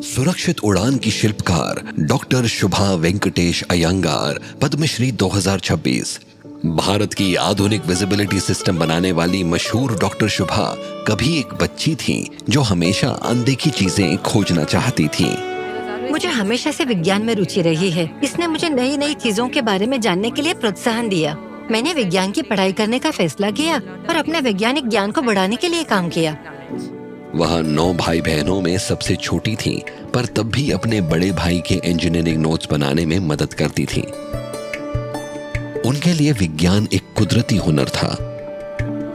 सुरक्षित उड़ान की शिल्पकार डॉक्टर शुभा वेंकटेश अयंगार, पद्मश्री 2026। भारत की आधुनिक विजिबिलिटी सिस्टम बनाने वाली मशहूर डॉक्टर शुभा कभी एक बच्ची थी जो हमेशा अनदेखी चीजें खोजना चाहती थी। मुझे हमेशा से विज्ञान में रुचि रही है। इसने मुझे नई नई चीजों के बारे में जानने के लिए प्रोत्साहन दिया। मैंने विज्ञान की पढ़ाई करने का फैसला किया और अपने वैज्ञानिक ज्ञान को बढ़ाने के लिए काम किया। वह 9 भाई बहनों में सबसे छोटी थी, पर तब भी अपने बड़े भाई के इंजीनियरिंग नोट्स बनाने में मदद करती थी। उनके लिए विज्ञान एक कुदरती हुनर था।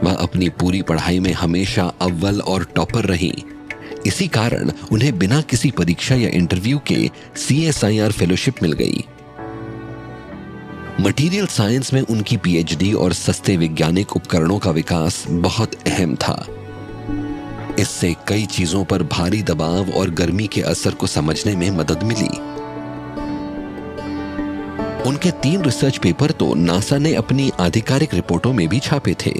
वह अपनी पूरी पढ़ाई में हमेशा अव्वल और टॉपर रही। इसी कारण उन्हें बिना किसी परीक्षा या इंटरव्यू के CSIR फेलोशिप मिल गई। मटेरियल साइंस में उनकी PhD और सस्ते वैज्ञानिक उपकरणों का विकास बहुत अहम था। इससे कई चीजों पर भारी दबाव और गर्मी के असर को समझने में मदद मिली। उनके 3 रिसर्च पेपर तो नासा ने अपनी आधिकारिक रिपोर्टों में भी छापे थे।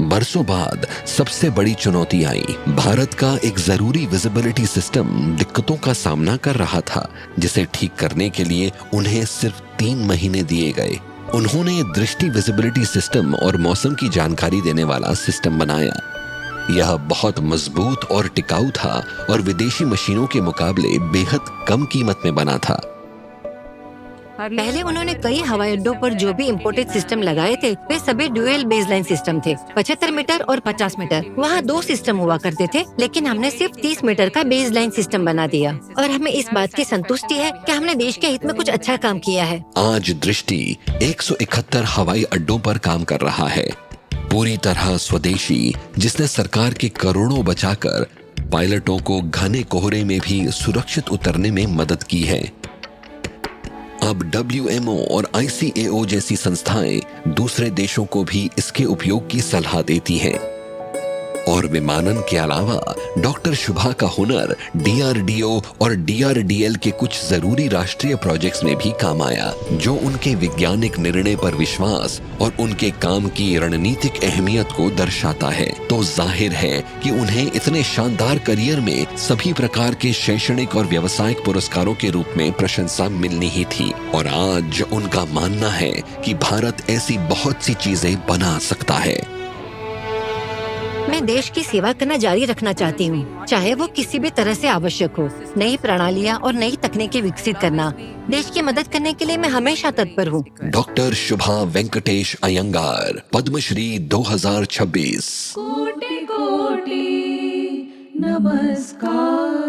बरसों बाद सबसे बड़ी चुनौती आई। भारत का एक जरूरी विजिबिलिटी सिस्टम दिक्कतों का सामना कर रहा था, जिसे ठीक करने के लिए उन्हें सिर्फ 3 महीने दिए गए। उन्होंने दृष्टि विजिबिलिटी सिस्टम और मौसम की जानकारी देने वाला सिस्टम बनाया। यह बहुत मजबूत और टिकाऊ था और विदेशी मशीनों के मुकाबले बेहद कम कीमत में बना था। पहले उन्होंने कई हवाई अड्डों पर जो भी इम्पोर्टेड सिस्टम लगाए थे वे सभी ड्यूअल बेसलाइन सिस्टम थे। 75 मीटर और 50 मीटर। वहाँ 2 सिस्टम हुआ करते थे, लेकिन हमने सिर्फ 30 मीटर का बेसलाइन सिस्टम बना दिया और हमें इस बात की संतुष्टि है कि हमने देश के हित में कुछ अच्छा काम किया है। आज दृष्टि 171 हवाई अड्डों पर काम कर रहा है, पूरी तरह स्वदेशी, जिसने सरकार के करोड़ों बचाकर पायलटों को घने कोहरे में भी सुरक्षित उतरने में मदद की है। अब WMO और ICAO जैसी संस्थाएं दूसरे देशों को भी इसके उपयोग की सलाह देती हैं। और विमानन के अलावा डॉक्टर शुभा का हुनर DRDO और DRDL के कुछ जरूरी राष्ट्रीय प्रोजेक्ट्स में भी काम आया, जो उनके वैज्ञानिक निर्णय पर विश्वास और उनके काम की रणनीतिक अहमियत को दर्शाता है। तो जाहिर है कि उन्हें इतने शानदार करियर में सभी प्रकार के शैक्षणिक और व्यावसायिक पुरस्कारों के रूप में प्रशंसा मिलनी ही थी। और आज उनका मानना है कि भारत ऐसी बहुत सी चीजें बना सकता है। मैं देश की सेवा करना जारी रखना चाहती हूँ, चाहे वो किसी भी तरह से आवश्यक हो। नई प्रणालियाँ और नई तकनीकें विकसित करना, देश की मदद करने के लिए मैं हमेशा तत्पर हूँ। डॉक्टर शुभा वेंकटेश अयंगार, पद्मश्री 2026। कोटि कोटि नमस्कार।